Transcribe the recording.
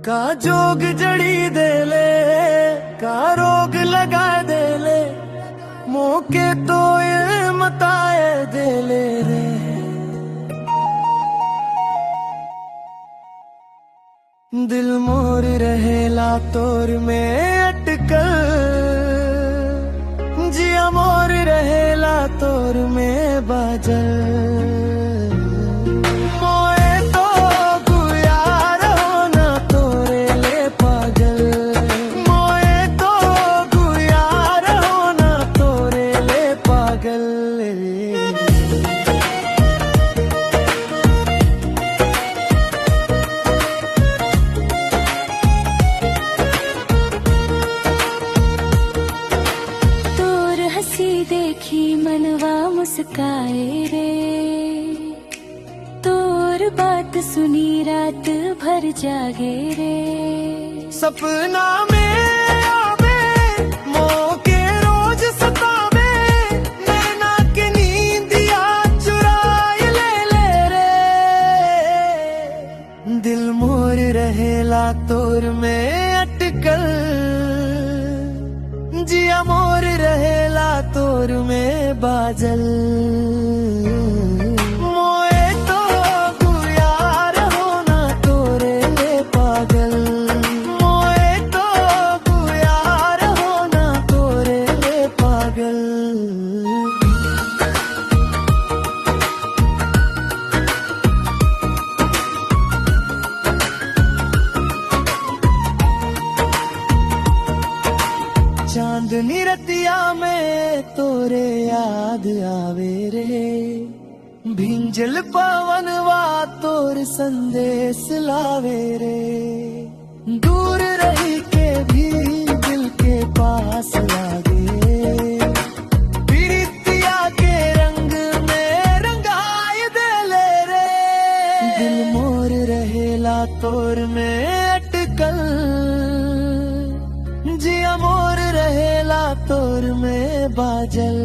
का जोग जड़ी दे ले, का रोग लगा दे ले, मौके तो ये मताए दे ले रे। दिल मोर रहेला तोर में अटकल, जिया मोर रहेला तोर में बाजल। देखी मनवा मुस्काए रे, तोर बात सुनी रात भर जागे रे। सपना में आवे मौके रोज सतावे, नैना के नींदिया चुराए ले ले रे। दिल मोर रहेला तोर में अटकल, जिया मोर रहेला तोर में बाजल। मोए तो गुयार होना तोरे ले पागल, मोए तो गुयार होना तोरे ले पागल। चांदनी रतिया में तोरे याद आवे रे, भिंजल पवनवा तोर संदेश लावे रे। दूर रही के भी दिल के पास लागे, प्रीतिया के रंग में रंगाए दे ले रे। दिल मोर रहेला तोर में अटकल, जिया मोर रहेला तोर में बाजल।